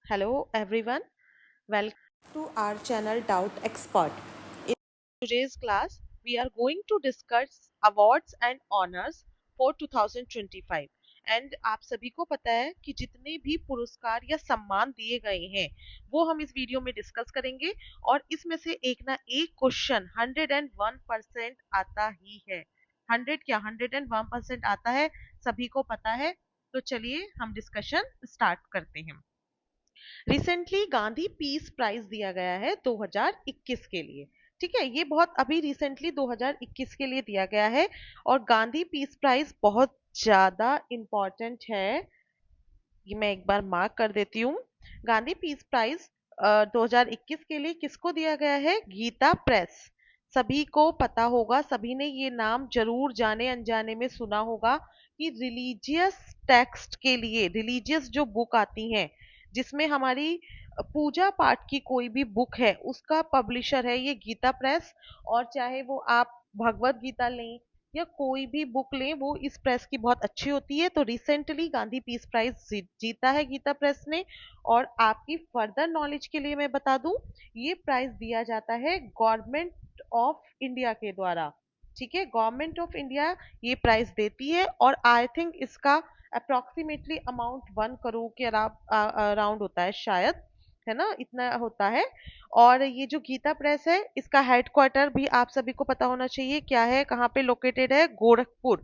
Hello everyone, welcome to our channel Doubt Expert. In today's class, we are going to discuss awards and honors for 2025. And आप सभी को पता है कि जितने भी पुरस्कार या सम्मान दिए गए हैं वो हम इस वीडियो में डिस्कस करेंगे और इसमें से एक ना एक क्वेश्चन 101% आता ही है। 100 क्या 101% आता है, सभी को पता है। तो चलिए हम डिस्कशन स्टार्ट करते हैं। रिसेंटली गांधी पीस प्राइज दिया गया है 2021 के लिए। ठीक है, ये बहुत अभी रिसेंटली 2021 के लिए दिया गया है और गांधी पीस प्राइज बहुत ज्यादा इम्पोर्टेंट है। ये मैं एक बार मार्क कर देती हूँ। गांधी पीस प्राइज 2021 के लिए किसको दिया गया है? गीता प्रेस। सभी को पता होगा, सभी ने ये नाम जरूर जाने अनजाने में सुना होगा कि रिलीजियस टेक्स्ट के लिए, रिलीजियस जो बुक आती हैं जिसमें हमारी पूजा पाठ की कोई भी बुक है उसका पब्लिशर है ये गीता प्रेस। और चाहे वो आप भगवत गीता लें या कोई भी बुक लें वो इस प्रेस की बहुत अच्छी होती है। तो रिसेंटली गांधी पीस प्राइज जीता है गीता प्रेस ने। और आपकी फर्दर नॉलेज के लिए मैं बता दूं, ये प्राइज दिया जाता है गवर्नमेंट ऑफ इंडिया के द्वारा। ठीक है, गवर्नमेंट ऑफ इंडिया ये प्राइज देती है और आई थिंक इसका अप्रोक्सीमेटली अमाउंट 1 करोड़ के अराउंड होता है शायद, है ना, इतना होता है। और ये जो गीता प्रेस है इसका हेडक्वार्टर भी आप सभी को पता होना चाहिए क्या है, कहाँ पे लोकेटेड है? गोरखपुर।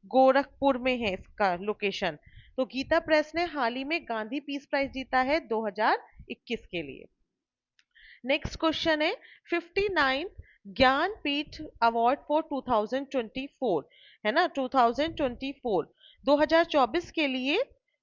गोरखपुर में है इसका लोकेशन। तो गीता प्रेस ने हाल ही में गांधी पीस प्राइज जीता है 2021 के लिए। नेक्स्ट क्वेश्चन है 59 ज्ञानपीठ अवार्ड फॉर 2024, है ना, 2024 2024 के लिए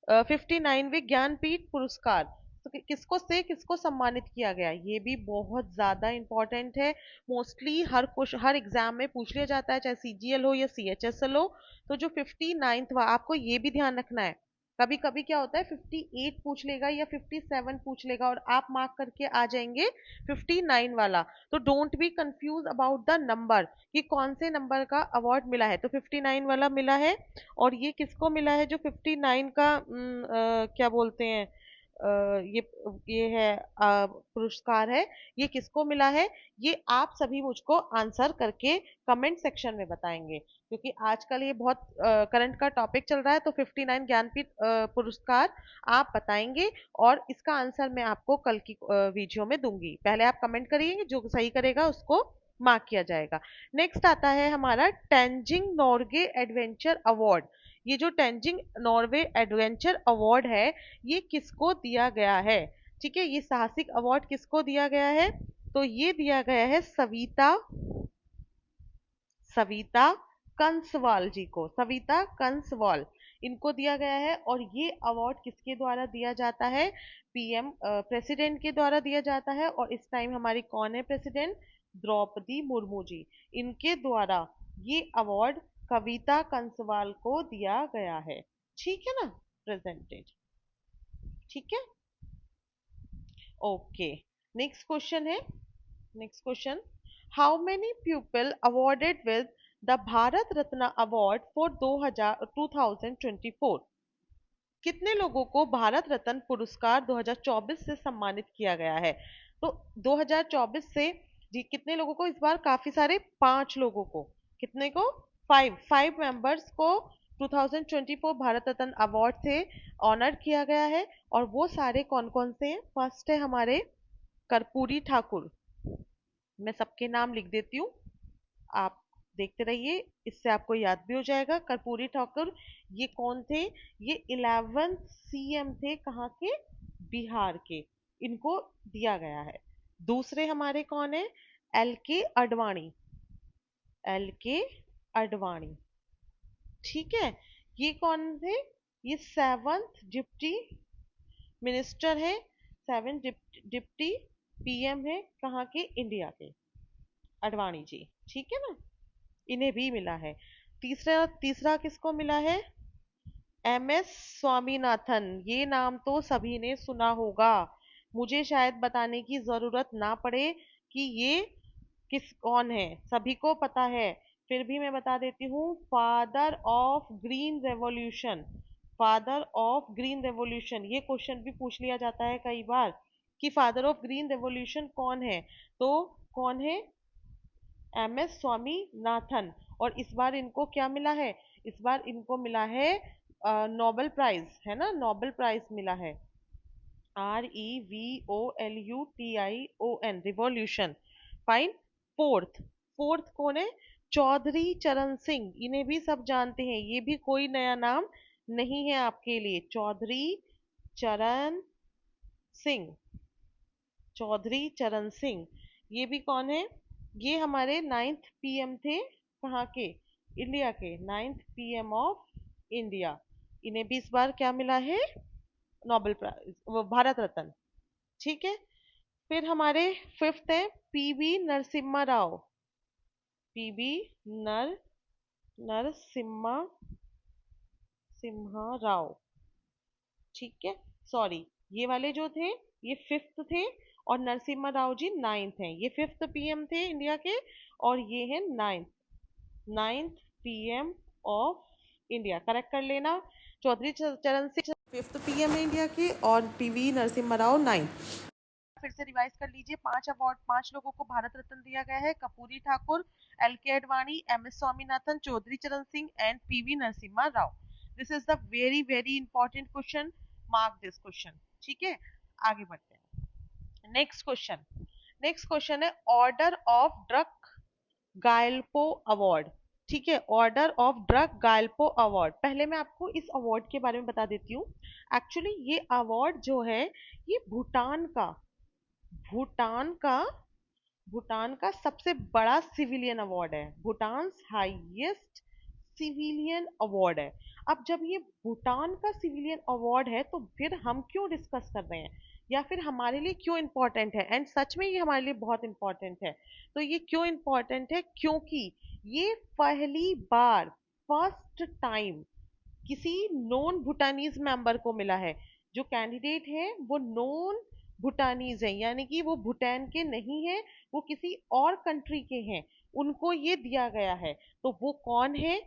59वें ज्ञानपीठ पुरस्कार तो किसको से किसको सम्मानित किया गया? ये भी बहुत ज्यादा इंपॉर्टेंट है। मोस्टली हर एग्जाम में पूछ लिया जाता है, चाहे सीजीएल हो या सीएचएसएल हो। तो जो 59th आपको ये भी ध्यान रखना है, कभी कभी क्या होता है 58 पूछ लेगा या 57 पूछ लेगा और आप मार्क करके आ जाएंगे 59 वाला। तो don't be confuse about the number कि कौन से नंबर का अवार्ड मिला है। तो 59 वाला मिला है। और ये किसको मिला है जो 59 का क्या बोलते हैं, ये है पुरस्कार है, ये किसको मिला है? ये आप सभी मुझको आंसर करके कमेंट सेक्शन में बताएंगे क्योंकि आजकल ये बहुत करंट का टॉपिक चल रहा है। तो 59 ज्ञानपीठ पुरस्कार आप बताएंगे और इसका आंसर मैं आपको कल की वीडियो में दूंगी। पहले आप कमेंट करिए, जो सही करेगा उसको मार्क किया जाएगा। नेक्स्ट आता है हमारा टेंजिंग नॉर्गे एडवेंचर अवार्ड। ये जो टेंजिंग नॉर्वे एडवेंचर अवार्ड है ये किसको दिया गया है? ठीक है, ये साहसिक अवार्ड किसको दिया गया है? तो ये दिया गया है सविता सविता कंसवाल जी को। सविता कंसवाल इनको दिया गया है। और ये अवार्ड किसके द्वारा दिया जाता है? पीएम प्रेसिडेंट के द्वारा दिया जाता है। और इस टाइम हमारी कौन है प्रेसिडेंट? द्रौपदी मुर्मू जी। इनके द्वारा ये अवार्ड कविता कंसवाल को दिया गया है। ठीक है ना, प्रेजेंटेड। ठीक है, ओके। नेक्स्ट क्वेश्चन है, next question, how many people awarded with the Bharat Ratna award for 2024? कितने लोगों को भारत रत्न पुरस्कार 2024 से सम्मानित किया गया है? तो 2024 से जी कितने लोगों को? इस बार काफी सारे, 5 लोगों को। कितने को? फाइव मेंबर्स को 2024 भारत रत्न अवार्ड से ऑनर किया गया है। और वो सारे कौन कौन से हैं? फर्स्ट है हमारे कर्पूरी ठाकुर। मैं सबके नाम लिख देती हूँ, आप देखते रहिए, इससे आपको याद भी हो जाएगा। कर्पूरी ठाकुर ये कौन थे? ये 11th सीएम थे, कहाँ के? बिहार के। इनको दिया गया है। दूसरे हमारे कौन है? एल के अडवाणी। एल के अडवाणी, ठीक है। ये कौन थे? ये 7th डिप्टी मिनिस्टर है, 7th डिप्टी पीएम है, कहाँ के? इंडिया के। अडवाणी जी, ठीक है ना, इन्हें भी मिला है। तीसरा तीसरा किसको मिला है? M S Swaminathan. ये नाम तो सभी ने सुना होगा, मुझे शायद बताने की जरूरत ना पड़े कि ये कौन है, सभी को पता है। फिर भी मैं बता देती हूँ, father of green revolution. Father of green revolution, ये क्वेश्चन भी पूछ लिया जाता है कई बार कि फादर ऑफ ग्रीन रेवोल्यूशन कौन है, तो कौन है, MS स्वामीनाथन। और इस बार इनको क्या मिला है, इस बार इनको मिला है नोबेल प्राइज, है ना, नोबेल प्राइज मिला है, REVOLUTION, revolution. Fine. Fourth, fourth कौन है, चौधरी चरण सिंह, इन्हें भी सब जानते हैं, ये भी कोई नया नाम नहीं है आपके लिए, चौधरी चरण सिंह, चौधरी चरण सिंह। ये भी कौन है, ये हमारे 9th PM थे, कहाँ के, इंडिया के 9th PM ऑफ इंडिया। इन्हें भी इस बार क्या मिला है, नोबेल प्राइज, वो भारत रत्न। ठीक है। फिर हमारे फिफ्थ है PV नरसिम्हा राव, PV नर नरसिम्हा सिम्हा राव। ठीक है, सॉरी, ये वाले जो थे ये फिफ्थ थे और नरसिम्हा राव जी 9th हैं, ये फिफ्थ PM थे इंडिया के और ये है 9th PM of India, correct कर लेना। चौधरी चरण सिंह फिफ्थ PM है इंडिया के और PV नरसिम्हा राव 9th। फिर से रिवाइज कर लीजिए, 5 अवार्ड, 5 लोगों को भारत रत्न दिया गया है, कपूरी ठाकुर, LK अडवाणी, MS स्वामीनाथन, चौधरी चरण Singh and PV Narasimha Rao. This is the very very important question, mark this question. ठीक है, आगे बढ़ते हैं। नेक्स्ट क्वेश्चन, नेक्स्ट क्वेश्चन है ऑर्डर ऑफ ड्रग गायल्पो अवार्ड। ठीक है, ऑर्डर ऑफ ड्रग गायल्पो अवार्ड, पहले मैं आपको इस अवार्ड के बारे में बता देती हूँ। एक्चुअली ये अवार्ड जो है ये भूटान का भूटान का सबसे बड़ा सिविलियन अवार्ड है, भूटान हाईएस्ट सिविलियन अवार्ड है। अब जब ये भूटान का सिविलियन अवार्ड है तो फिर हम क्यों डिस्कस कर रहे हैं या फिर हमारे लिए क्यों इंपॉर्टेंट है, एंड सच में ये हमारे लिए बहुत इंपॉर्टेंट है। तो ये क्यों इंपॉर्टेंट है, क्योंकि ये पहली बार, फर्स्ट टाइम किसी नॉन भूटानीज मेंबर को मिला है, जो कैंडिडेट है वो नॉन भूटानीज है, यानी कि वो भूटान के नहीं है, वो किसी और कंट्री के हैं, उनको ये दिया गया है। तो वो कौन है,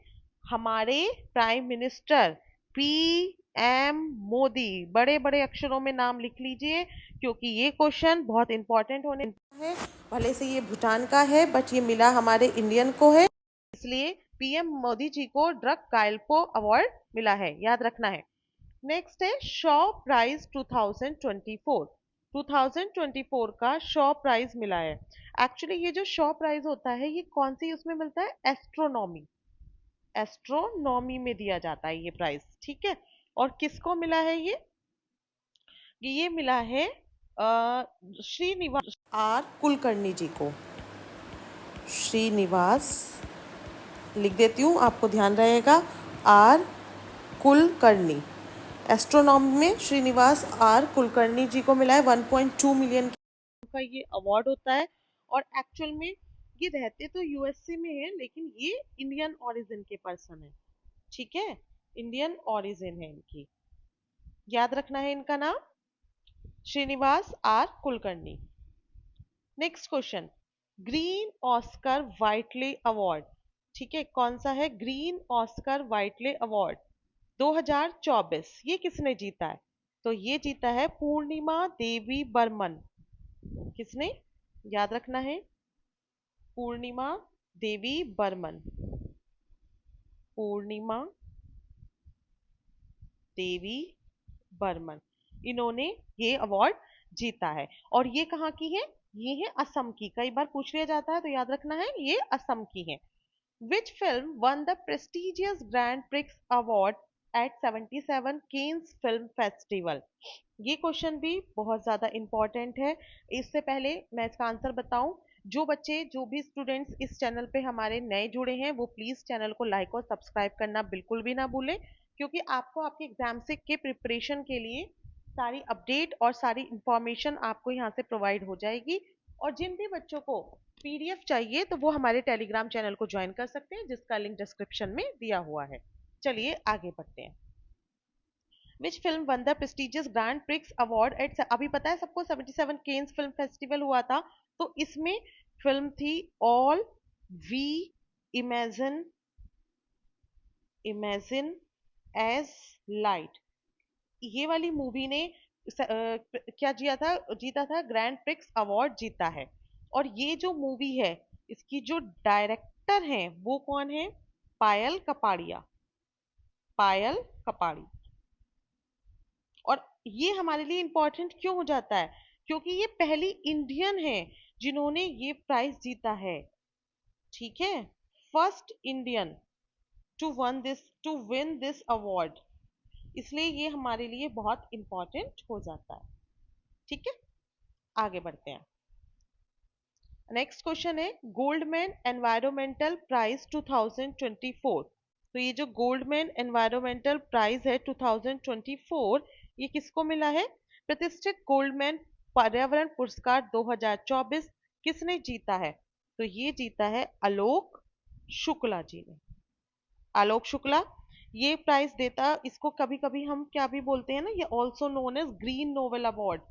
हमारे प्राइम मिनिस्टर PM मोदी, बड़े बड़े अक्षरों में नाम लिख लीजिए क्योंकि ये क्वेश्चन बहुत इंपॉर्टेंट होने है। भले से ये भूटान का है बट ये मिला हमारे इंडियन को है, इसलिए PM मोदी जी को ड्रग गायल्पो अवार्ड मिला है, याद रखना है। नेक्स्ट है शॉ प्राइज 2024, 2024 का शॉ प्राइज मिला है। एक्चुअली ये जो शॉ प्राइज होता है ये कौन सी उसमें मिलता है, एस्ट्रोनॉमी, एस्ट्रोनॉमी में दिया जाता है ये प्राइज। ठीक है, और किसको मिला है ये मिला है श्रीनिवास R कुलकर्णी जी को, श्रीनिवास लिख देती हूँ आपको ध्यान रहेगा, R कुलकर्णी, एस्ट्रोनॉमी में श्रीनिवास R कुलकर्णी जी को मिला है 1.2 मिलियन का ये अवार्ड होता है। और एक्चुअल में ये रहते तो USA में है लेकिन ये इंडियन ओरिजिन के पर्सन है। ठीक है, इंडियन ओरिजिन है इनकी, याद रखना है इनका नाम, Srinivas R Kulkarni. Next question, green Oscar Whitley award. ठीक है, कौन सा है, ग्रीन ऑस्कर वाइटले अवार्ड 2024, ये किसने जीता है, तो ये जीता है पूर्णिमा देवी बर्मन। किसने, याद रखना है, पूर्णिमा देवी बर्मन, पूर्णिमा देवी बर्मन, इन्होंने ये अवार्ड जीता है। और ये कहाँ की है, ये है असम की, कई बार पूछ लिया जाता है तो याद रखना है ये असम की है। Which film won the prestigious Grand Prix Award at 77 Cannes Film Festival? ये क्वेश्चन भी बहुत ज़्यादा इम्पोर्टेंट है। इससे पहले मैं इसका आंसर बताऊं, जो बच्चे, जो भी स्टूडेंट्स इस चैनल पे हमारे नए जुड़े हैं वो प्लीज़ चैनल को लाइक और सब्सक्राइब करना बिल्कुल भी ना भूलें, क्योंकि आपको आपके एग्जाम से के प्रिपरेशन के लिए सारी अपडेट और सारी इंफॉर्मेशन आपको यहाँ से प्रोवाइड हो जाएगी। और जिन भी बच्चों को PDF चाहिए तो वो हमारे टेलीग्राम चैनल को ज्वाइन कर सकते हैं जिसका लिंक डिस्क्रिप्शन में दिया हुआ है। चलिए आगे बढ़ते हैं। Which film one the prestigious grand prix award eight, अभी पता है सबको 77 केन्स फिल्म फेस्टिवल हुआ था, तो इसमें फिल्म थी all we imagine, imagine as light, ये वाली मूवी ने क्या जीता था ग्रैंड प्रिक्स अवार्ड जीता है। और ये जो मूवी है, इसकी जो डायरेक्टर हैं वो कौन है? पायल कपाड़िया। पायल कपाड़ी। और ये हमारे लिए इंपॉर्टेंट क्यों हो जाता है? क्योंकि ये पहली इंडियन है जिन्होंने ये प्राइज जीता है। ठीक है, first Indian to win this award, इसलिए ये हमारे लिए बहुत इंपॉर्टेंट हो जाता है। ठीक है, आगे बढ़ते हैं। नेक्स्ट क्वेश्चन है गोल्डमैन एनवायरमेंटल प्राइज 2024। तो ये जो गोल्डमैन एनवायरमेंटल प्राइज है 2024, ये किसको मिला है? प्रतिष्ठित गोल्डमैन पर्यावरण पुरस्कार 2024 किसने जीता है? तो ये जीता है आलोक शुक्ला जी ने। आलोक शुक्ला ये प्राइज देता, इसको कभी कभी हम क्या भी बोलते हैं ना, ये also known as green Nobel award.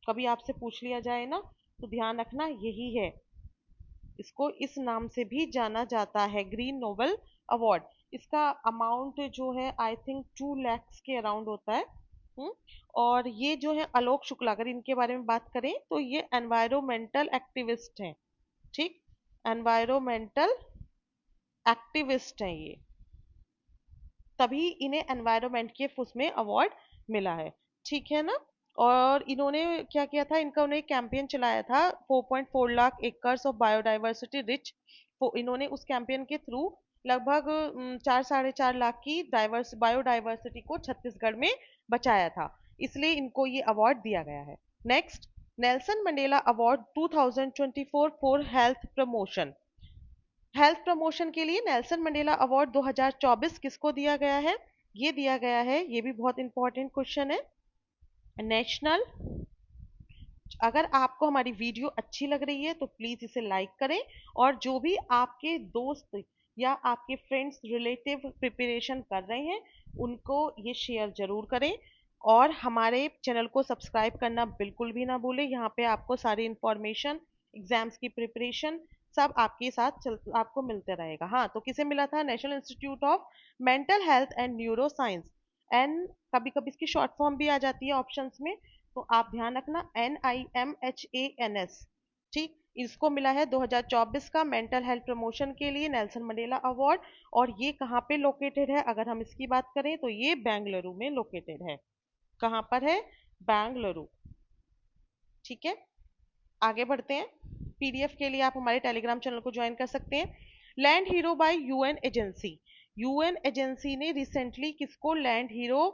कभी आपसे पूछ लिया जाए ना तो ध्यान रखना यही है, इसको इस नाम से भी जाना जाता है, ग्रीन नोबेल अवार्ड। इसका अमाउंट जो है आई थिंक 2 lakhs के अराउंड होता है। हम्म, और ये जो है आलोक शुक्ला, अगर इनके बारे में बात करें तो ये एनवायरमेंटल एक्टिविस्ट हैं। ठीक, एनवायरमेंटल एक्टिविस्ट हैं ये, तभी इन्हें एनवायरमेंट के उसमें अवार्ड मिला है। ठीक है ना। और इन्होंने क्या किया था, इनका उन्हें कैंपेन चलाया था 4.4 lakh acres of biodiversity rich. इन्होंने उस कैंपेन के थ्रू लगभग 4-4.5 लाख की बायोडाइवर्सिटी को छत्तीसगढ़ में बचाया था, इसलिए इनको ये अवार्ड दिया गया है। Next, Nelson Mandela award 2024 for health promotion. Health promotion के लिए नेल्सन मंडेला अवार्ड 2024 किसको दिया गया है? ये दिया गया है, ये भी बहुत इंपॉर्टेंट क्वेश्चन है, नेशनल। अगर आपको हमारी वीडियो अच्छी लग रही है तो प्लीज इसे लाइक करें, और जो भी आपके दोस्त या आपके फ्रेंड्स रिलेटिव प्रिपरेशन कर रहे हैं उनको ये शेयर जरूर करें। और हमारे चैनल को सब्सक्राइब करना बिल्कुल भी ना भूलें, यहाँ पे आपको सारी इंफॉर्मेशन, एग्जाम्स की प्रिपरेशन सब आपके साथ आपको मिलते रहेगा। हाँ, तो किसे मिला था? National institute of mental health and neuro science. एन कभी कभी इसकी शॉर्ट फॉर्म भी आ जाती है ऑप्शंस में, तो आप ध्यान रखना NIMHANS। ठीक, इसको मिला है 2024 का मेंटल हेल्थ प्रमोशन के लिए नेल्सन मंडेला अवार्ड। और ये कहाँ पे लोकेटेड है? अगर हम इसकी बात करें तो ये बेंगलुरु में लोकेटेड है। कहाँ पर है? बेंगलुरु। ठीक है, आगे बढ़ते हैं। पीडीएफ के लिए आप हमारे टेलीग्राम चैनल को ज्वाइन कर सकते हैं। Land hero bye UN agency. UN agency ने रिसेंटली किसको लैंड हीरो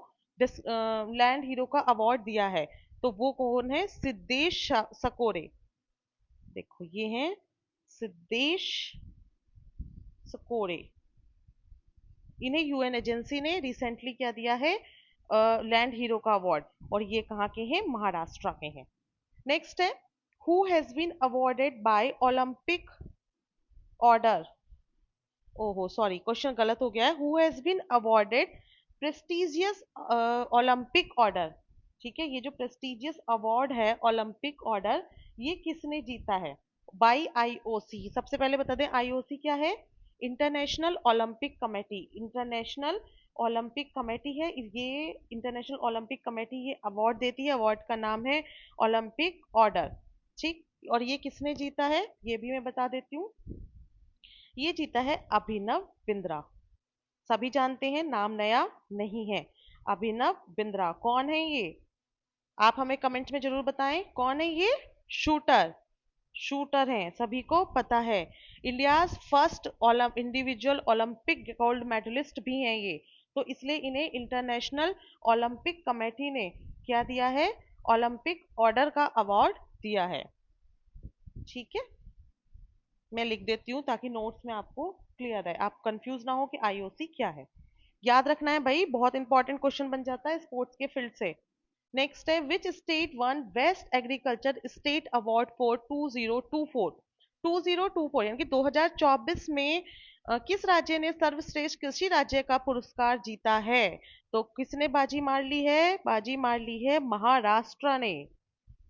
का अवार्ड दिया है? तो वो कौन है? सिद्धेश सकोरे। देखो ये हैं सिद्धेश सकोरे, इन्हें यूएन एजेंसी ने रिसेंटली क्या दिया है? लैंड हीरो का अवार्ड। और ये कहाँ के हैं? महाराष्ट्र के हैं। नेक्स्ट है who has been awarded by Olympic order. ओहो सॉरी, क्वेश्चन गलत हो गया है। Who has been awarded prestigious Olympic order. ठीक है, ये जो प्रेस्टिजियस अवार्ड है ओलंपिक ऑर्डर, ये किसने जीता है? By IOC. सबसे पहले बता दें आईओसी क्या है? International Olympic committee. International Olympic committee है ये, इंटरनेशनल ओलंपिक कमेटी ये अवार्ड देती है, अवार्ड का नाम है ओलंपिक ऑर्डर। ठीक, और ये किसने जीता है ये भी मैं बता देती हूँ, ये जीता है अभिनव बिंद्रा। सभी जानते हैं, नाम नया नहीं है। अभिनव बिंद्रा कौन है ये? आप हमें कमेंट में जरूर बताएं कौन है ये। शूटर, शूटर हैं, सभी को पता है। India's first individual Olympic gold medalist भी हैं ये, तो इसलिए इन्हें इंटरनेशनल ओलंपिक कमेटी ने क्या दिया है? ओलंपिक ऑर्डर का अवार्ड दिया है। ठीक है, मैं लिख देती हूँ ताकि नोट्स में आपको क्लियर रहे, आप कंफ्यूज ना हो कि आईओसी क्या है। याद रखना है भाई, बहुत इंपॉर्टेंट क्वेश्चन बन जाता है स्पोर्ट्स के फील्ड से। नेक्स्ट है which state one best agriculture state award for 2024। 2024 यानी कि 2024 में किस राज्य ने सर्वश्रेष्ठ कृषि राज्य का पुरस्कार जीता है? तो किसने बाजी मार ली है? बाजी मार ली है महाराष्ट्र ने।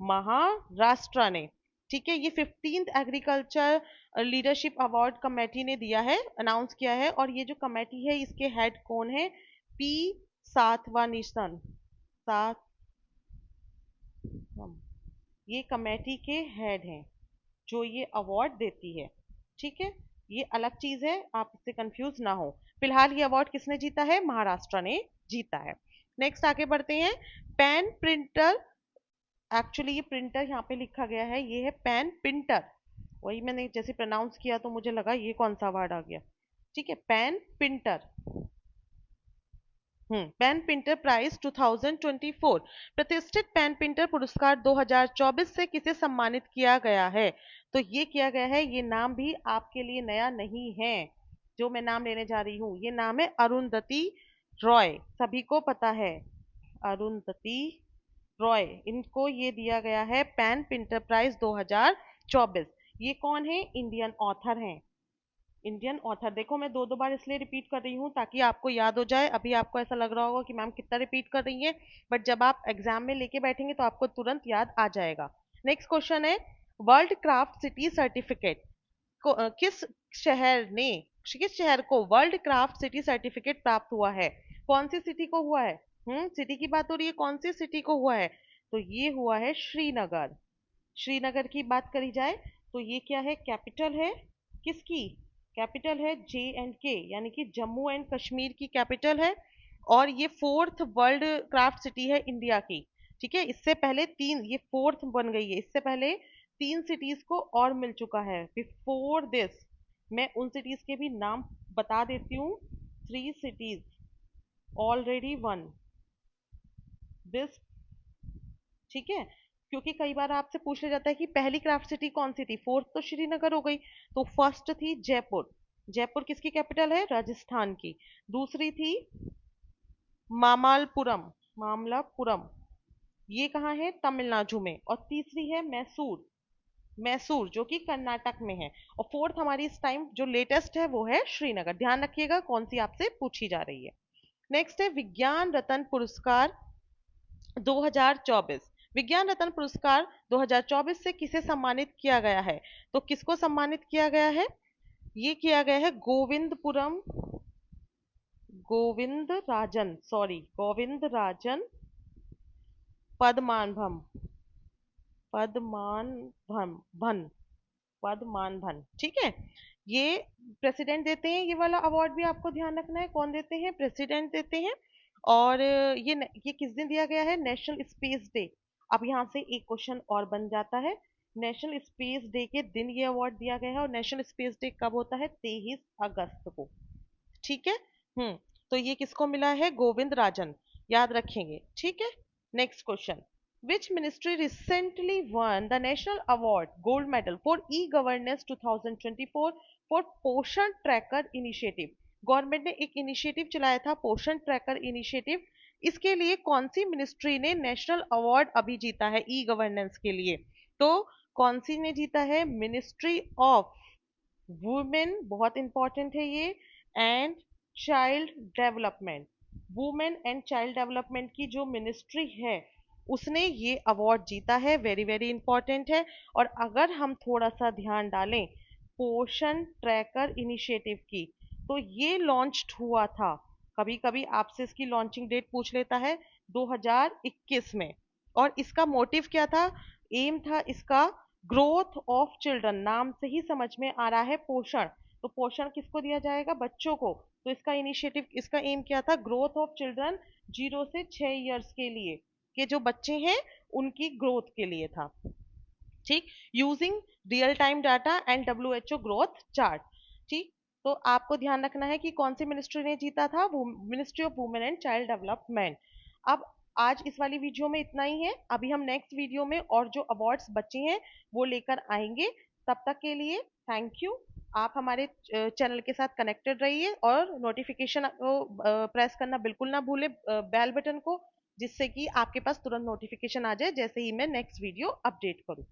महाराष्ट्र ने। ठीक है, ये 15th agriculture leadership award committee ने दिया है, अनाउंस किया है। और ये जो कमेटी है इसके हेड कौन है? पी सातवानीसन सात ये कमेटी के हेड हैं जो ये अवार्ड देती है। ठीक है, ये अलग चीज है, आप इससे कंफ्यूज ना हो। फिलहाल ये अवार्ड किसने जीता है? महाराष्ट्र ने जीता है। नेक्स्ट आगे बढ़ते हैं। पेन प्रिंटर, एक्चुअली ये प्रिंटर यहाँ पे लिखा गया है, ये है पेन प्रिंटर। वही मैंने जैसे प्रोनाउंस किया तो मुझे लगा ये कौन सा वर्ड आ गया। ठीक है, pen printer. Pen Pinter prize 2024, प्रतिष्ठित पेन पिंटर पुरस्कार 2024 से किसे सम्मानित किया गया है? तो ये किया गया है, ये नाम भी आपके लिए नया नहीं है। जो मैं नाम लेने जा रही हूँ, ये नाम है अरुंधति रॉय, सभी को पता है। अरुंधति रॉय, इनको ये दिया गया है पेन पिंटर प्राइज 2024। ये कौन है? इंडियन ऑथर हैं। Indian author. देखो मैं दो दो बार इसलिए रिपीट कर रही हूँ ताकि आपको याद हो जाए। अभी आपको ऐसा लग रहा होगा कि मैम कितना रिपीट कर रही है, बट जब आप एग्जाम में लेके बैठेंगे तो आपको तुरंत याद आ जाएगा। नेक्स्ट क्वेश्चन है, वर्ल्ड क्राफ्ट सिटी सर्टिफिकेट किस शहर ने, किस शहर को वर्ल्ड क्राफ्ट सिटी सर्टिफिकेट प्राप्त हुआ है? कौन सी सिटी को हुआ है? सिटी की बात हो रही है, कौन सी सिटी को हुआ है? तो ये हुआ है श्रीनगर। श्रीनगर की बात करी जाए तो ये क्या है? कैपिटल है किसकी? कैपिटल है J&K, यानी कि जम्मू एंड कश्मीर की कैपिटल है। और ये फोर्थ वर्ल्ड क्राफ्ट सिटी है इंडिया की। ठीक है, इससे पहले तीन, ये फोर्थ बन गई है, इससे पहले तीन सिटीज को और मिल चुका है। बिफोर दिस मैं उन सिटीज के भी नाम बता देती हूँ। 3 cities ऑलरेडी वन दिस। ठीक है, क्योंकि कई बार आपसे पूछ लिया जाता है कि पहली क्राफ्ट सिटी कौन सी थी। फोर्थ तो श्रीनगर हो गई, तो फर्स्ट थी जयपुर। जयपुर किसकी कैपिटल है? राजस्थान की। दूसरी थी मामल्लपुरम, मामल्लपुरम, ये कहाँ है? तमिलनाडु में। और तीसरी है मैसूर, मैसूर जो कि कर्नाटक में है। और फोर्थ हमारी इस टाइम जो लेटेस्ट है वो है श्रीनगर। ध्यान रखिएगा कौन सी आपसे पूछी जा रही है। नेक्स्ट है विज्ञान रत्न पुरस्कार 2024। विज्ञान रत्न पुरस्कार 2024 से किसे सम्मानित किया गया है? तो किसको सम्मानित किया गया है? ये किया गया है गोविंदपुरम, गोविंद राजन, सॉरी गोविंद राजन पद्मानभम, पद्मानभम भन, पद्मानभन। ठीक है, ये प्रेसिडेंट देते हैं। ये वाला अवार्ड भी आपको ध्यान रखना है, कौन देते हैं? प्रेसिडेंट देते हैं। और ये किस दिन दिया गया है? National space day. अब यहाँ से एक क्वेश्चन और बन जाता है, नेशनल स्पेस डे के दिन ये अवार्ड दिया गया है। और नेशनल स्पेस डे कब होता है? 23 अगस्त को। ठीक है, तो ये किसको मिला है? गोविंद राजन, याद रखेंगे। ठीक है, next question, which ministry recently won the national award gold medal for e-governance 2024 for पोषण ट्रैकर इनिशिएटिव? गवर्नमेंट ने एक इनिशिएटिव चलाया था, पोषण ट्रैकर इनिशिएटिव। इसके लिए कौन सी मिनिस्ट्री ने नेशनल अवार्ड अभी जीता है ई गवर्नेंस के लिए? तो कौन सी ने जीता है? मिनिस्ट्री ऑफ वुमेन, बहुत इंपॉर्टेंट है ये, and child development. Women and child development की जो मिनिस्ट्री है उसने ये अवार्ड जीता है, वेरी वेरी इंपॉर्टेंट है। और अगर हम थोड़ा सा ध्यान डालें पोषण ट्रैकर इनिशिएटिव की, तो ये लॉन्च हुआ था, कभी कभी आपसे इसकी लॉन्चिंग डेट पूछ लेता है, 2021 में। और इसका मोटिव क्या था? एम था इसका ग्रोथ ऑफ चिल्ड्रन, नाम से ही समझ में आ रहा है पोषण, तो पोषण किसको दिया जाएगा? बच्चों को। तो इसका इनिशिएटिव, इसका एम क्या था? ग्रोथ ऑफ चिल्ड्रन 0 से 6 ईयर्स के लिए, के जो बच्चे हैं उनकी ग्रोथ के लिए था। ठीक, using real time data and WHO growth chart. ठीक, तो आपको ध्यान रखना है कि कौन सी मिनिस्ट्री ने जीता था? Ministry of women and child development. अब आज इस वाली वीडियो में इतना ही है। अभी हम नेक्स्ट वीडियो में और जो अवार्ड्स बचे हैं वो लेकर आएंगे। तब तक के लिए थैंक यू। आप हमारे चैनल के साथ कनेक्टेड रहिए और नोटिफिकेशन को प्रेस करना बिल्कुल ना भूलें, बेल बटन को, जिससे कि आपके पास तुरंत नोटिफिकेशन आ जाए जैसे ही मैं नेक्स्ट वीडियो अपडेट करूं।